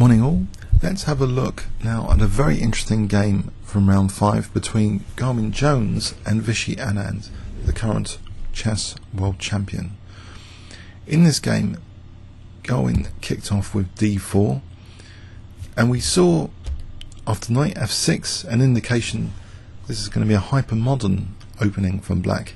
Morning all. Let's have a look now at a very interesting game from round 5 between Gawain Jones and Vishy Anand, the current chess world champion. In this game, Gawain kicked off with d4, and we saw after knight f6 an indication this is going to be a hypermodern opening from black.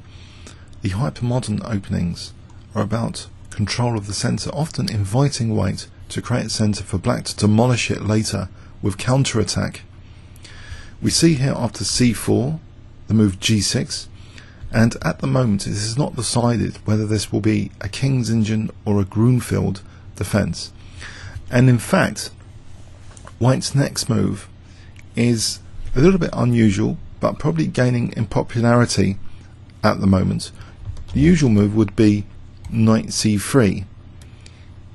The hypermodern openings are about control of the centre, often inviting white to create a centre for black to demolish it later with counter-attack. We see here after c4 the move g6, and at the moment it is not decided whether this will be a King's Engine or a Gruenfeld defence. And in fact, white's next move is a little bit unusual, but probably gaining in popularity at the moment. The usual move would be knight c3,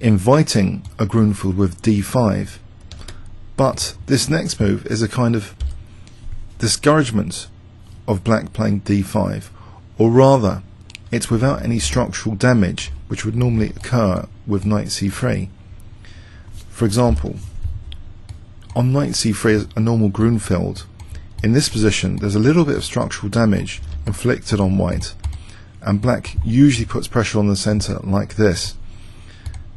inviting a Gruenfeld with d5, but this next move is a kind of discouragement of black playing d5, or rather it's without any structural damage which would normally occur with knight c3. For example, on knight c3, a normal Gruenfeld, in this position there's a little bit of structural damage inflicted on white, and black usually puts pressure on the centre like this,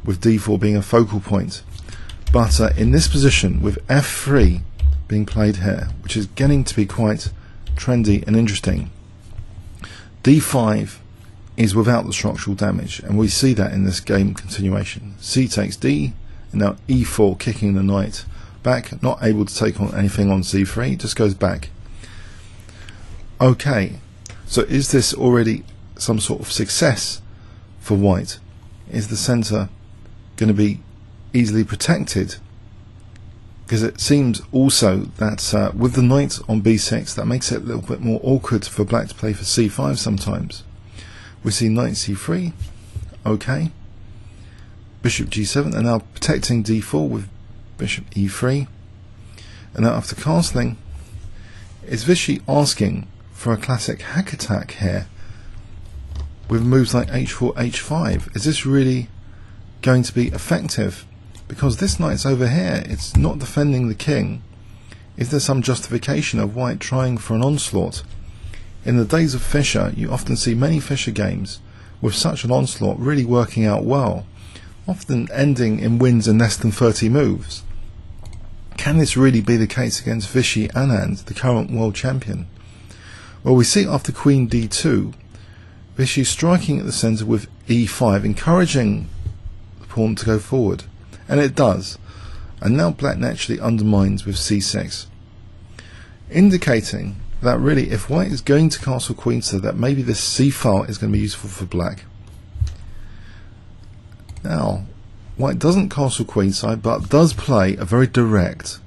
with d4 being a focal point. But in this position, with f3 being played here, which is getting to be quite trendy and interesting, d5 is without the structural damage, and we see that in this game continuation. C takes d, and now e4 kicking the knight back, not able to take on anything on c3, just goes back. Okay, so is this already some sort of success for white? Is the centre going to be easily protected? Because it seems also that with the knight on b6, that makes it a little bit more awkward for black to play for c5 sometimes. We see knight c3, okay, bishop g7, and now protecting d4 with bishop e3. And now after castling, is Vishy asking for a classic hack attack here with moves like h4, h5? Is this really going to be effective? Because this knight's over here, it's not defending the king. Is there some justification of white trying for an onslaught? In the days of Fischer, you often see many Fischer games with such an onslaught really working out well, often ending in wins in less than 30 moves. Can this really be the case against Vishy Anand, the current world champion? Well, we see after queen d2, Vishy striking at the centre with e5, encouraging the pawn to go forward, and it does. And now black naturally undermines with c6, indicating that really if white is going to castle queenside, that maybe this c file is going to be useful for black. Now, white doesn't castle queenside, but does play a very direct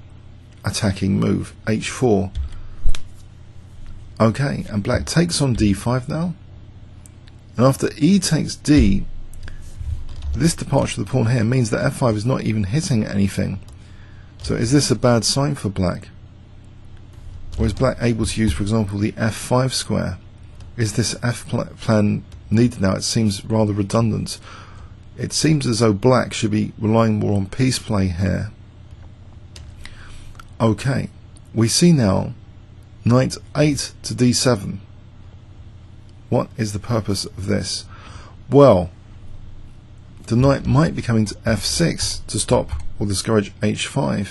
attacking move, h4. Okay, and black takes on d5 now. And after e takes d, this departure of the pawn here means that f5 is not even hitting anything. So is this a bad sign for black? Or is black able to use, for example, the f5 square? Is this f plan needed now? It seems rather redundant. It seems as though black should be relying more on piece play here. Okay, we see now knight 8 to d7. What is the purpose of this? Well, the knight might be coming to f6 to stop or discourage h5,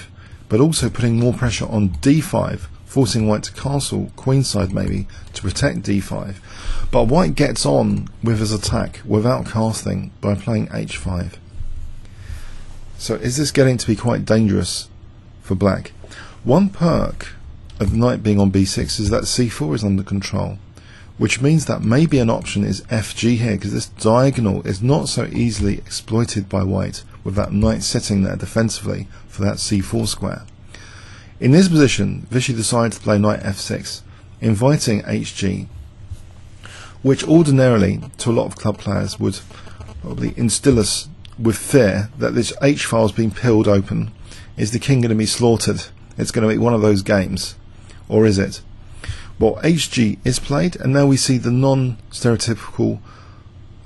but also putting more pressure on d5, forcing white to castle queenside maybe to protect d5. But white gets on with his attack without casting by playing h5. So is this getting to be quite dangerous for black? One perk of the knight being on b6 is that c4 is under control, which means that maybe an option is fg here, because this diagonal is not so easily exploited by white with that knight sitting there defensively for that c4 square. In this position, Vishy decides to play knight f6, inviting hg, which ordinarily to a lot of club players would probably instill us with fear that this h file is being peeled open. Is the king going to be slaughtered? It's going to be one of those games, or is it? Well, hg is played, and now we see the non-stereotypical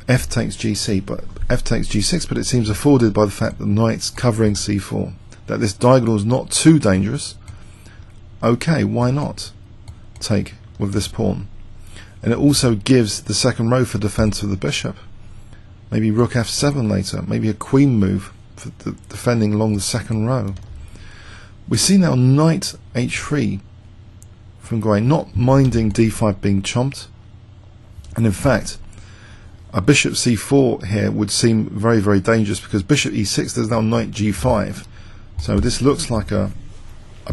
f takes gc, but f takes g6, but it seems afforded by the fact that the knight's covering c4. that this diagonal is not too dangerous, okay, why not take with this pawn? And it also gives the second row for defense of the bishop. Maybe rook f7 later, maybe a queen move for defending along the second row. We see now knight h3 from Gawain, not minding d5 being chomped, and in fact a bishop c4 here would seem very, very dangerous, because bishop e6, there's now knight g5, so this looks like a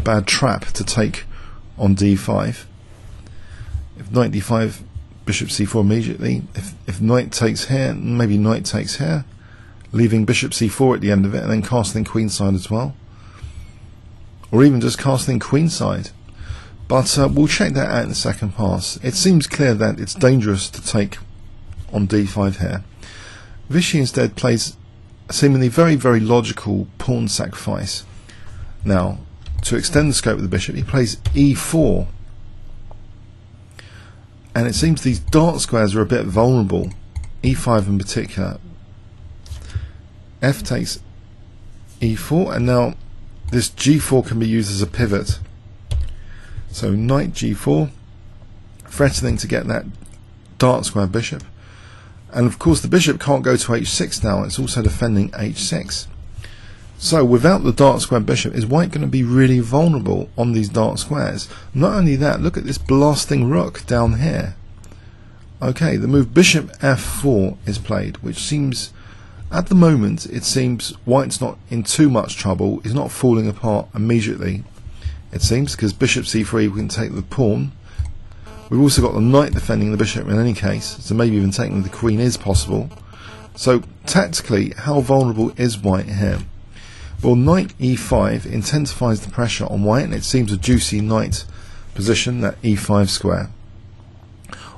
bad trap to take on d5. If knight d5, bishop c4 immediately. If knight takes here, maybe knight takes here, leaving bishop c4 at the end of it, and then castling queenside as well, or even just castling queenside. But we'll check that out in the second pass. It seems clear that it's dangerous to take on d5 here. Vishy instead plays a seemingly very, very logical pawn sacrifice. Now, to extend the scope of the bishop, he plays e4. And it seems these dark squares are a bit vulnerable, e5 in particular. F takes e4, and now this g4 can be used as a pivot. So knight g4, threatening to get that dark square bishop. And of course the bishop can't go to h6 now, it's also defending h6. So without the dark square bishop, is white going to be really vulnerable on these dark squares? Not only that, look at this blasting rook down here. Okay, the move bishop f4 is played, which seems, at the moment, it seems white's not in too much trouble, is not falling apart immediately. It seems, because bishop c3, we can take the pawn. We've also got the knight defending the bishop in any case, so maybe even taking the queen is possible. So tactically, how vulnerable is white here? Well, knight e5 intensifies the pressure on white, and it seems a juicy knight position, that e5 square.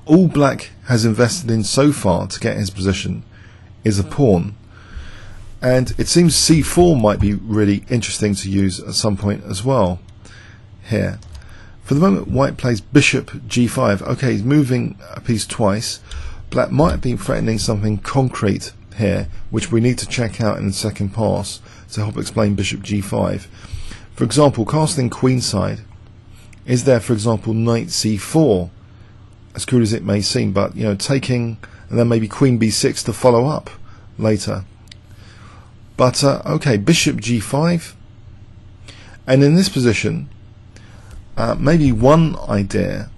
All black has invested in so far to get his position is a pawn, and it seems c4 might be really interesting to use at some point as well here. For the moment, white plays bishop g5. Okay, he's moving a piece twice. Black might have been threatening something concrete here, which we need to check out in the second pass to help explain bishop g5. For example, castling queenside. Is there, for example, knight c4? As crude as it may seem, but you know, taking, and then maybe queen b6 to follow up later. But okay, bishop g5, and in this position, maybe one idea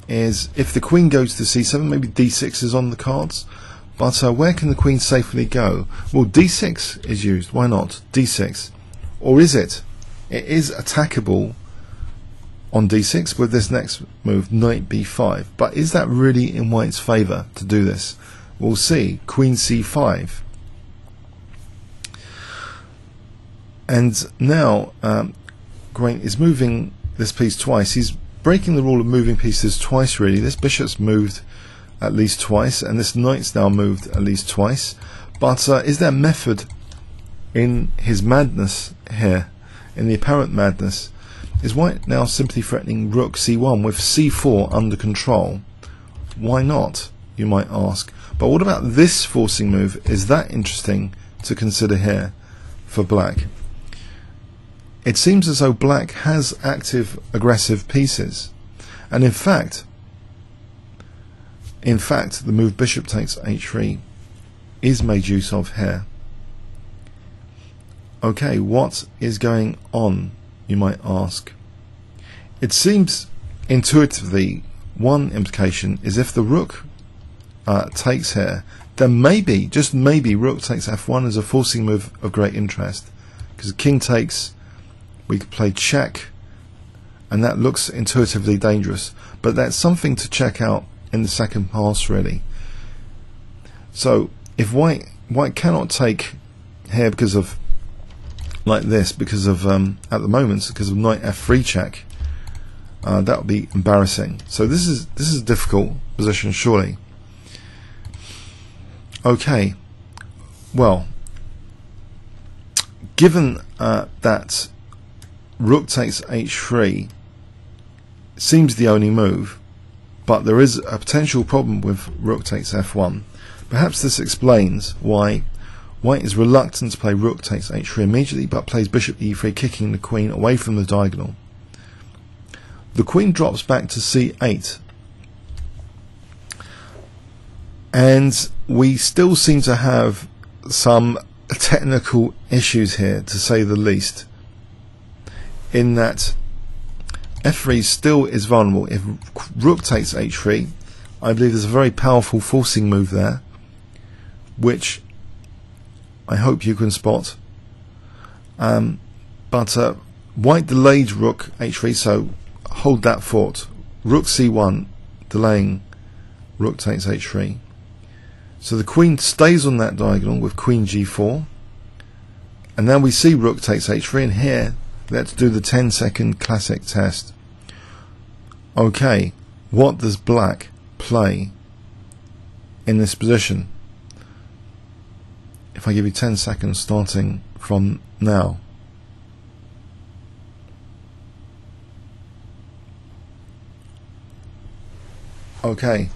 is if the queen goes to c7, maybe d6 is on the cards. But where can the queen safely go? Well, d6 is used. Why not? d6. Or is it? It is attackable on d6 with this next move, knight b5. But is that really in white's favour to do this? We'll see. Queen c5. And now Gawain is moving this piece twice. He's breaking the rule of moving pieces twice, really. This bishop's moved at least twice, and this knight's now moved at least twice. But is there method in his madness here, in the apparent madness? Is white now simply threatening rook c1 with c4 under control? Why not, you might ask. But what about this forcing move? Is that interesting to consider here for black? It seems as though black has active aggressive pieces, and in fact the move bishop takes h3 is made use of here. Okay, what is going on, you might ask? It seems intuitively one implication is if the rook takes here, then maybe, just maybe, rook takes f1 is a forcing move of great interest, because king takes, we could play check, and that looks intuitively dangerous, but that's something to check out in the second pass, really. So if white cannot take here because of, like this, because of at the moment, because of knight f3 check, that would be embarrassing. So this is a difficult position, surely. Okay, well, given that rook takes h3 seems the only move, but there is a potential problem with rook takes f1. Perhaps this explains why White is reluctant to play rook takes h3 immediately, but plays bishop e3, kicking the queen away from the diagonal. The queen drops back to c8, and we still seem to have some technical issues here, to say the least, in that f3 still is vulnerable. If rook takes h3, I believe there's a very powerful forcing move there, which I hope you can spot. But white delayed rook h3, so hold that fort. Rook c1, delaying rook takes h3. So the queen stays on that diagonal with queen g4. And now we see rook takes h3, and here let's do the 10-second classic test. Okay, what does black play in this position? If I give you 10 seconds starting from now. Okay,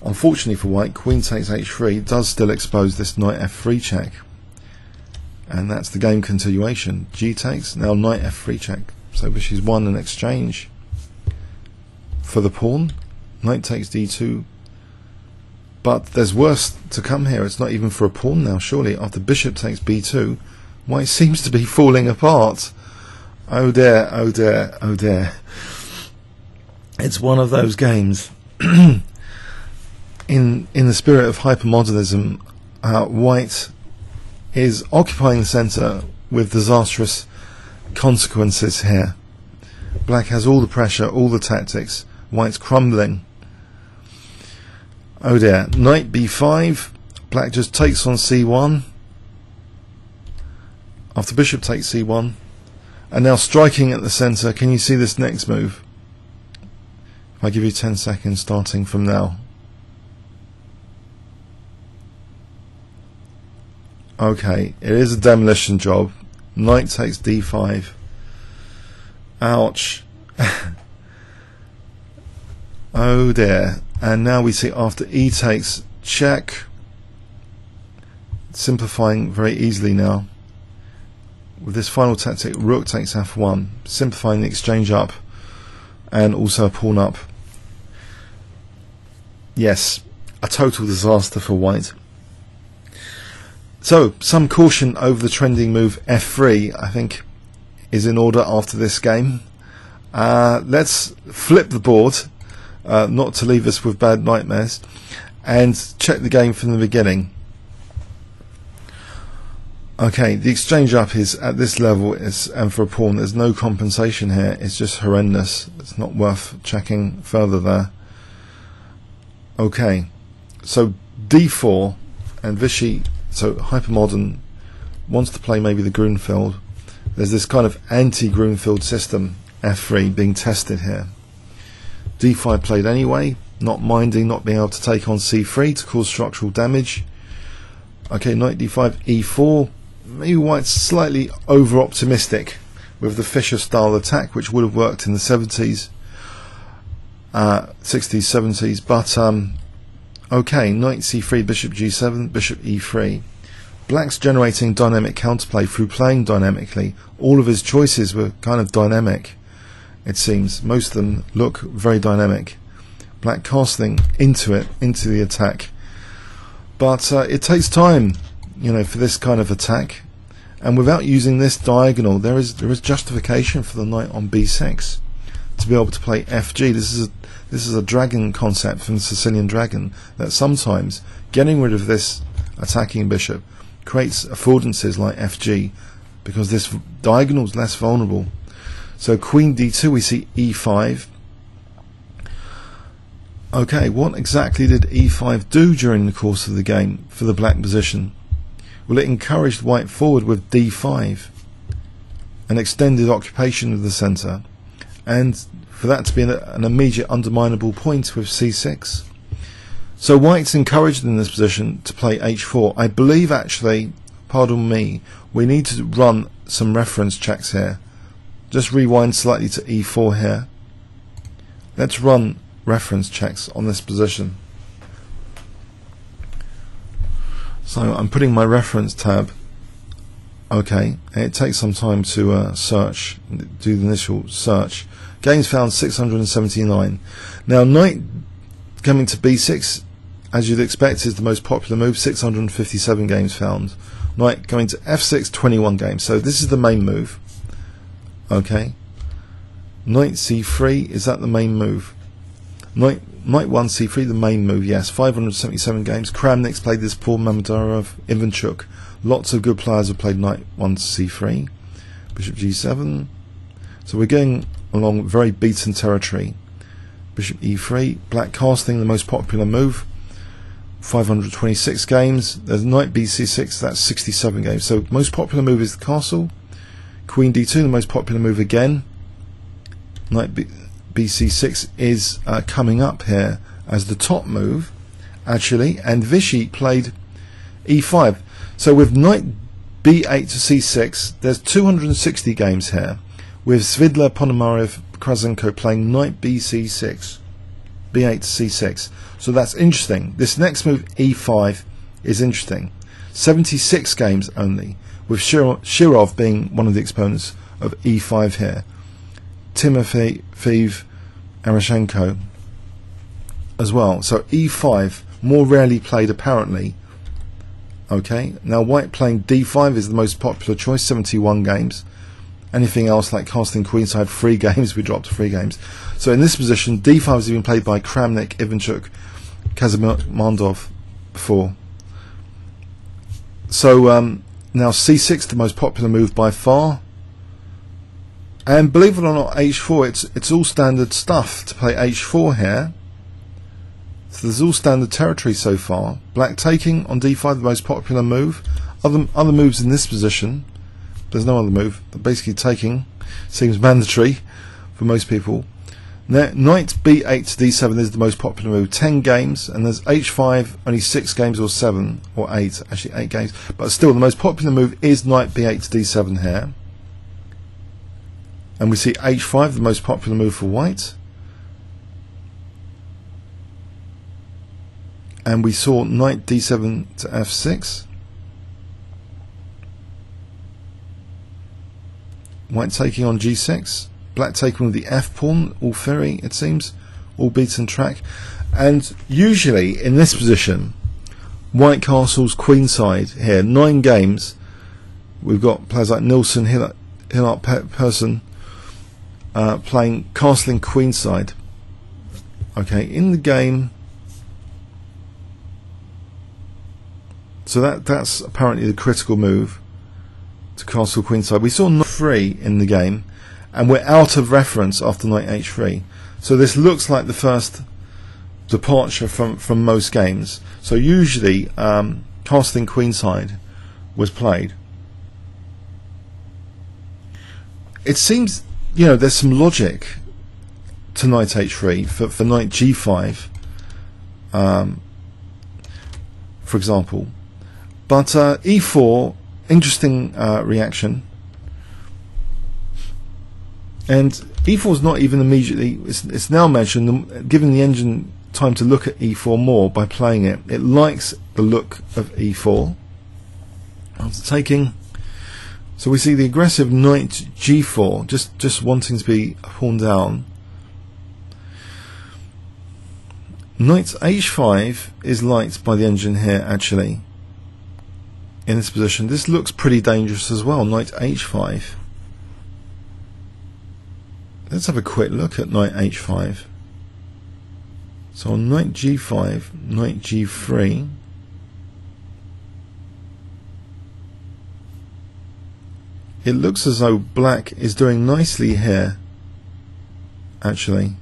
unfortunately for white, queen takes h3 does still expose this knight f3 check, and that's the game continuation. G takes, now knight f3 check, so Vishy's won an exchange for the pawn. Knight takes d2, but there's worse to come here. It's not even for a pawn now, surely. After bishop takes b2, white seems to be falling apart. Oh dear, oh dear, oh dear. It's one of those games. In the spirit of hypermodernism, white is occupying the centre with disastrous consequences here. Black has all the pressure, all the tactics. White's crumbling. Oh dear. Knight b5. Black just takes on c1. After bishop takes c1. And now striking at the centre. Can you see this next move? If I give you 10 seconds starting from now. Okay, it is a demolition job. Knight takes d5. Ouch. Oh dear. And now we see after e takes check. Simplifying very easily now. With this final tactic, rook takes f1. Simplifying the exchange up. And also a pawn up. Yes, a total disaster for white. So, some caution over the trending move f3, I think, is in order after this game. Let's flip the board, not to leave us with bad nightmares, and check the game from the beginning. Okay, the exchange up is at this level, and for a pawn there's no compensation here. It's just horrendous. It's not worth checking further there. Okay, so d4, and Vishy, so hypermodern, wants to play maybe the Gruenfeld. There's this kind of anti-Gruenfeld system, f3, being tested here. d5 played anyway, not minding not being able to take on c3 to cause structural damage. Okay, knight d5, e4. Maybe white's slightly over-optimistic with the Fischer-style attack, which would have worked in the 70s, 60s, 70s, but okay, knight c3, bishop g7, bishop e3. Black's generating dynamic counterplay through playing dynamically. All of his choices were kind of dynamic, it seems. Most of them look very dynamic. Black casting into it, into the attack. But it takes time, you know, for this kind of attack. And without using this diagonal, there is justification for the knight on b6 to be able to play fg. This is a dragon concept from the Sicilian dragon, that sometimes getting rid of this attacking bishop creates affordances like fg, because this diagonal is less vulnerable. So queen d2, we see e5. Okay, what exactly did e5 do during the course of the game for the black position? Well, it encouraged white forward with d5, an extended occupation of the centre, and for that to be an immediate underminable point with c6. So white's encouraged in this position to play h4. I believe, actually, pardon me, we need to run some reference checks here. Just rewind slightly to e4 here. Let's run reference checks on this position. So I'm putting my reference tab. Okay, it takes some time to search, do the initial search. Games found 679. Now knight coming to b6, as you'd expect, is the most popular move. 657 games found. Knight going to f6, 21 games. So this is the main move. Okay. Knight c3, is that the main move? Knight 1 c3, the main move, yes. 577 games. Kramnik's played this, Paul Mamadorov, Ivanchuk. Lots of good players have played knight 1 to c3. Bishop g7. So we're going along very beaten territory. Bishop e3. Black castling, the most popular move. 526 games. There's knight bc6, that's 67 games. So most popular move is the castle. Queen d2, the most popular move again. Knight bc6 is coming up here as the top move, actually, and Vishy played e5. So with knight b8 to c6, there's 260 games here, with Svidler, Ponomarev, Krasenko playing knight bc6, b8 to c6. So that's interesting. This next move, e5, is interesting. 76 games only, with Shirov being one of the exponents of e5 here. Timofeyev, Arashenko as well. So e5, more rarely played apparently. Okay, now white playing d5 is the most popular choice, 71 games. Anything else like casting queenside, 3 games, we dropped to 3 games. So in this position, d5 has been played by Kramnik, Ivanchuk, Kazimardov before. So now c6, the most popular move by far. And believe it or not, h4, it's all standard stuff to play h4 here. So there's all standard territory so far. Black taking on d5, the most popular move. Other moves in this position, there's no other move, but basically taking seems mandatory for most people. Now, knight b8 to d7 is the most popular move, 10 games, and there's h5, only 6 games or 7 or 8, actually 8 games. But still, the most popular move is knight b8 to d7 here. And we see h5, the most popular move for white. And we saw knight d7 to f6. White taking on g6. Black taking with the f pawn, all fairy, it seems. All beaten track. And usually in this position, white castles queenside here. 9 games. We've got players like Nilsson, Hillart Persson, playing castling queenside. Okay, in the game. So that's apparently the critical move to castle queenside. We saw knight 3 in the game, and we're out of reference after knight h3. So this looks like the first departure from most games. So usually castling queenside was played. It seems, you know, there's some logic to knight h3 for knight g5, for example. But e4, interesting reaction. And e4 is not even immediately, it's now mentioned, giving the engine time to look at e4 more by playing it. It likes the look of e4. After taking, so we see the aggressive knight g4, just wanting to be pawn down. Knight h5 is liked by the engine here, actually. In this position, this looks pretty dangerous as well. Knight h5. Let's have a quick look at knight h5. So on knight g5, knight g3. It looks as though black is doing nicely here, actually.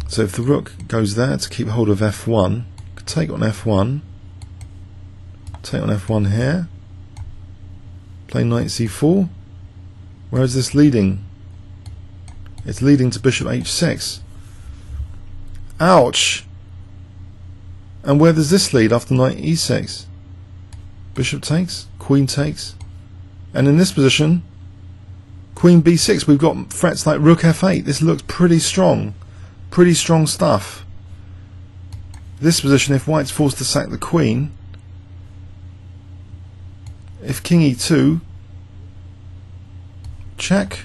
So if the rook goes there to keep hold of f1, could take on f1. Take on f1 here. Play knight c4. Where is this leading? It's leading to bishop h6. Ouch! And where does this lead after knight e6? Bishop takes, queen takes. And in this position, queen b6, we've got threats like rook f8. This looks pretty strong. Pretty strong stuff. This position, if white's forced to sack the queen, if king e2, check,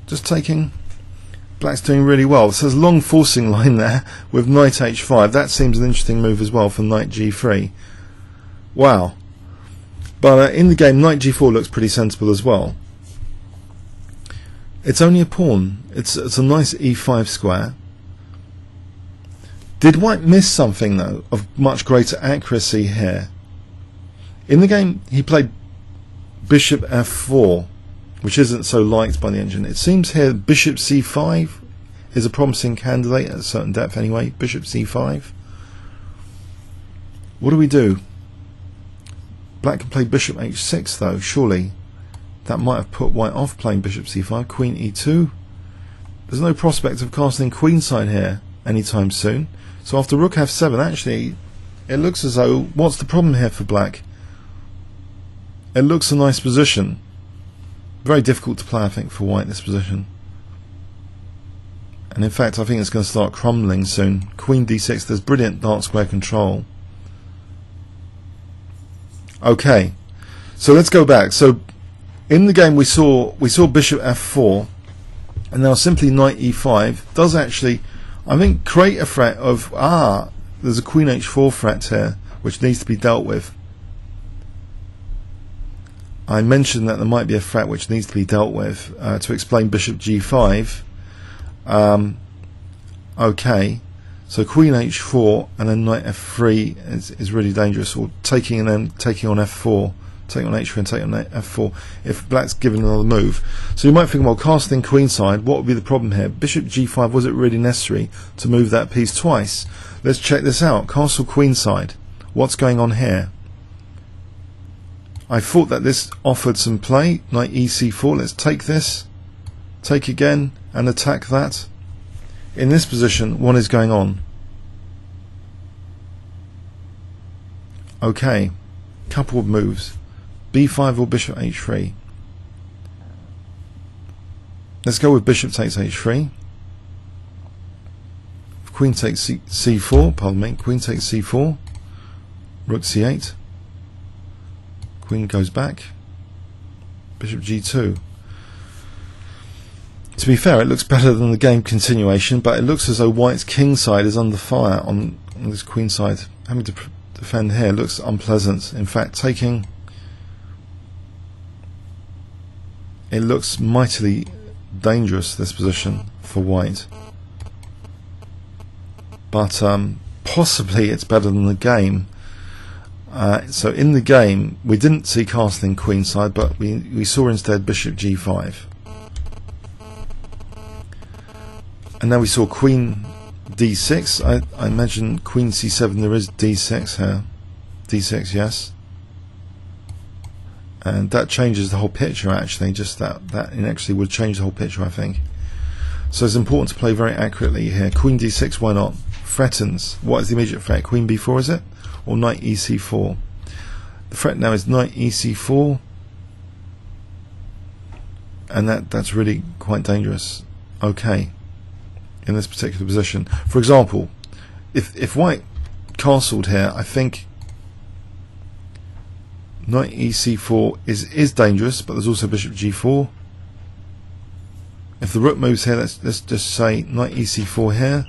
just taking. Black's doing really well. So there's a long forcing line there with knight h5. That seems an interesting move as well for knight g3. Wow. But in the game, knight g4 looks pretty sensible as well. It's only a pawn. It's a nice e5 square. Did white miss something though of much greater accuracy here? In the game, he played bishop f4, which isn't so liked by the engine. It seems here bishop c5 is a promising candidate at a certain depth anyway. Bishop c5. What do we do? Black can play bishop h6 though, surely. That might have put white off playing bishop c5. Queen e2. There's no prospect of castling queenside here anytime soon. So after rook f7, actually, it looks as though, what's the problem here for black? It looks a nice position. Very difficult to play, I think, for white, this position. And in fact, I think it's going to start crumbling soon. Queen d6, there's brilliant dark square control. Okay, so let's go back. So in the game we saw bishop f4, and now simply knight e5 does actually, I think, create a threat of, there's a queen h4 threat here, which needs to be dealt with. I mentioned that there might be a threat which needs to be dealt with to explain bishop g5. Okay, so queen h4 and then knight f3 is really dangerous, or taking and then taking on f4, taking on h3 and taking on f4 if black's given another move. So you might think, well, castling queenside, what would be the problem here? Bishop g5, was it really necessary to move that piece twice? Let's check this out. Castle queenside. What's going on here? I thought that this offered some play. Knight ec4, let's take this, take again and attack that. In this position, what is going on? Okay, couple of moves. b5 or bishop h3. Let's go with bishop takes h3. Queen takes c4, pardon me, queen takes c4, rook c8. Queen goes back, bishop g2. To be fair, it looks better than the game continuation, but it looks as though white's king side is under fire on this queen side. Having to defend here looks unpleasant. In fact, taking, it looks mightily dangerous, this position for white. But possibly it's better than the game. So in the game we didn't see castling queenside, but we saw instead bishop g5, and now we saw queen d6. I imagine queen c7, there is d6 here, d6, yes, and that changes the whole picture actually. Just that actually would change the whole picture, I think. So it's important to play very accurately here. Queen d6, why not? Threatens. What is the immediate threat? Queen b4, is it? Or knight ec4. The threat now is knight ec4, and that's really quite dangerous. Okay, in this particular position. For example, if white castled here, I think knight ec4 is dangerous, but there's also bishop g4. If the rook moves here, let's just say knight ec4 here.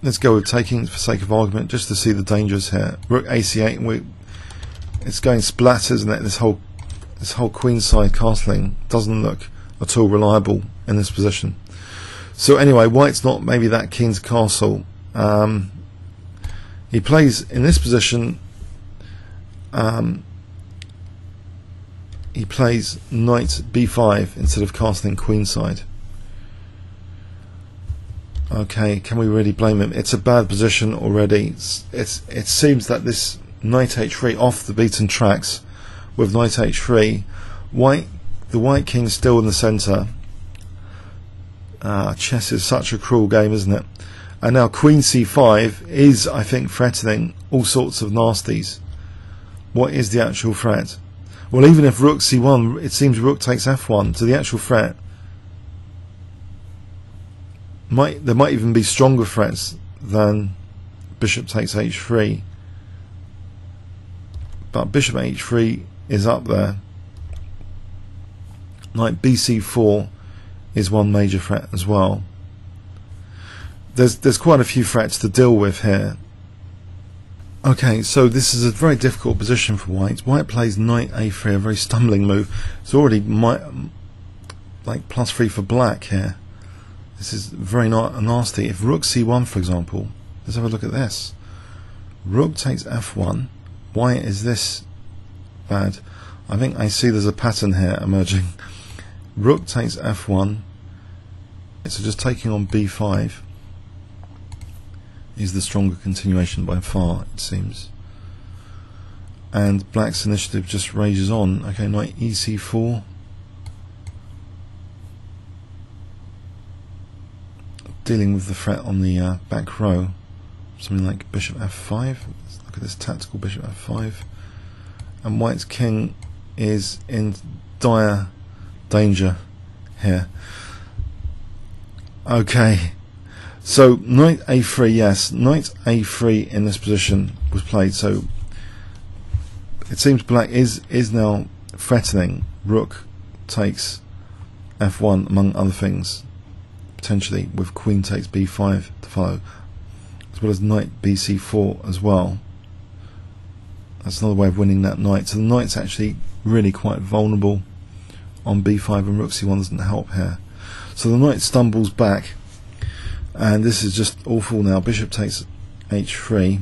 Let's go with taking for sake of argument, just to see the dangers here. Rook ac8, and it's going splatters, and this whole queenside castling doesn't look at all reliable in this position. So anyway, white's not maybe that keen to castle. He plays in this position. He plays knight b5 instead of castling queenside. Okay, can we really blame him? It's a bad position already. It seems that this knight h3 off the beaten tracks with knight h3. The white king's still in the centre. Chess is such a cruel game, isn't it? And now queen c5 is, I think, threatening all sorts of nasties. What is the actual threat? Well, even if rook c1, it seems rook takes f1. So the actual threat, there might even be stronger threats than bishop takes h3, but bishop h3 is up there. Knight bc4 is one major threat as well. There's quite a few threats to deal with here. Okay, so this is a very difficult position for white. White plays knight a3, a very stumbling move. It's already like +3 for black here. This is very nasty. If rook c1, for example, let's have a look at this. Rook takes f1. Why is this bad? I think I see there's a pattern here emerging. Rook takes f1. So just taking on b5 is the stronger continuation by far, it seems. And black's initiative just rages on. Okay, knight ec4. Dealing with the threat on the back row. Something like bishop f5. Let's look at this tactical bishop f5. And white's king is in dire danger here. Okay. So knight a3, yes, knight a3 in this position was played. So it seems black is now threatening rook takes f1 among other things, potentially with queen takes b5 to follow, as well as knight bc4 as well. That's another way of winning that knight. So the knight's actually really quite vulnerable on b5, and rook c1 doesn't help here. So the knight stumbles back. And this is just awful now. Bishop takes h3.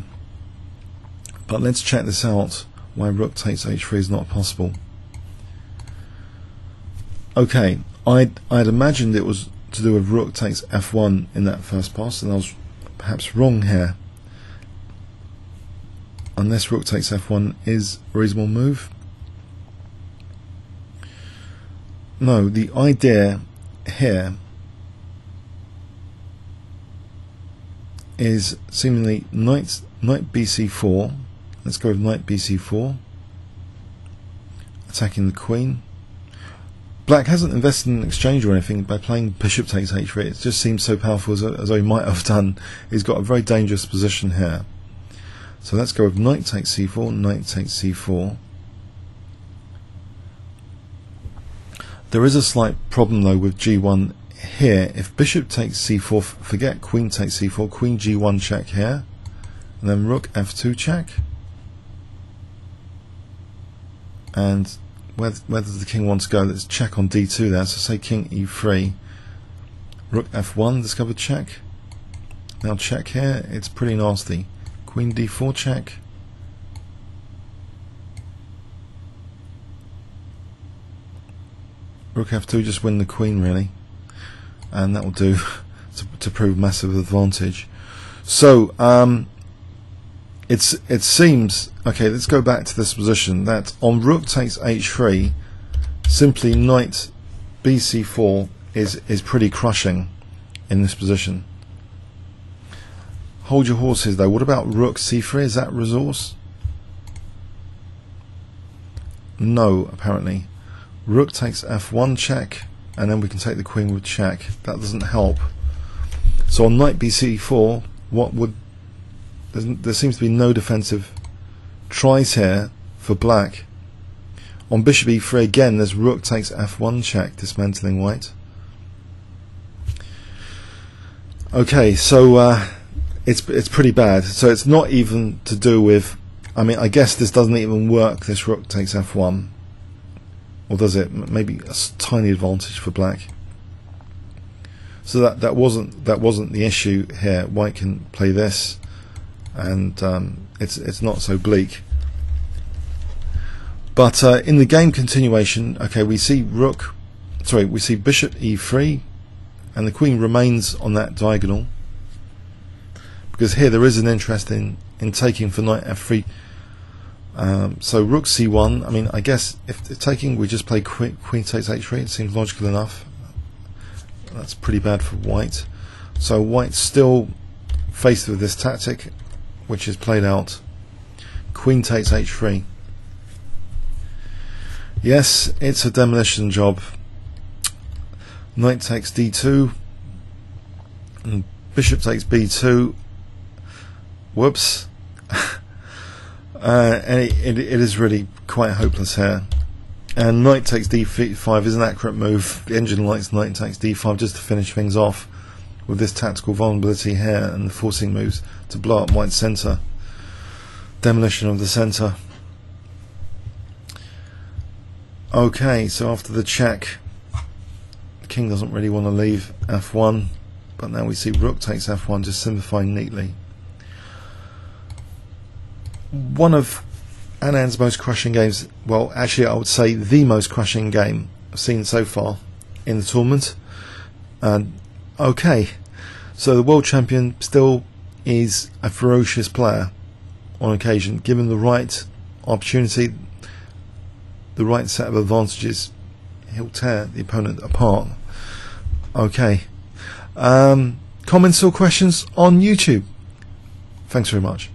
But let's check this out, why rook takes h3 is not possible. Okay, I'd imagined it was to do with rook takes f1 in that first pass, and I was perhaps wrong here. Unless rook takes f1 is a reasonable move. No, the idea here is seemingly knight bc4. Let's go with knight bc4, attacking the queen. Black hasn't invested in an exchange or anything by playing bishop takes h3. It just seems so powerful, as though he might have done. He's got a very dangerous position here. So let's go with knight takes c4, knight takes c4. There is a slight problem though with g1 here. If bishop takes c4, forget queen takes c4, queen g1 check here, and then rook f2 check. And where does the king want to go? Let's check on d2 there. So say king e3, rook f1, discovered check. Now check here, it's pretty nasty. Queen d4 check. Rook f2, just win the queen really, and that will do to prove massive advantage. So it seems, okay, let's go back to this position, that on rook takes h3, simply knight bc4 is pretty crushing in this position. Hold your horses though. What about rook c3? Is that resource? No, apparently. Rook takes f1 check, and then we can take the queen with check. That doesn't help. So on knight bc4, there seems to be no defensive tries here for black. On bishop e3 again, there's rook takes f1 check, dismantling white. Okay, so it's pretty bad. So it's not even to do with, I mean, I guess this doesn't even work, this rook takes f1. Or does it? Maybe a tiny advantage for black. So that wasn't the issue here. White can play this, and it's not so bleak. But in the game continuation, okay, we see bishop e3, and the queen remains on that diagonal, because here there is an interest in taking for knight f3. So rook c1, I mean, I guess if taking, we just play queen takes h3. It seems logical enough. That's pretty bad for white. So white's still faced with this tactic, which is played out. Queen takes h3. Yes, it's a demolition job. Knight takes d2, and bishop takes b2. Whoops. And it is really quite hopeless here. And knight takes d5 is an accurate move. The engine likes knight takes d5 just to finish things off with this tactical vulnerability here and the forcing moves to blow up white's centre. Demolition of the centre. Okay, so after the check, the king doesn't really want to leave f1, but now we see rook takes f1, just simplifying neatly. One of Anand's most crushing games, well actually I would say the most crushing game I've seen so far in the tournament. Okay, so the world champion still is a ferocious player on occasion. Given the right opportunity, the right set of advantages, he'll tear the opponent apart. Okay, comments or questions on YouTube? Thanks very much.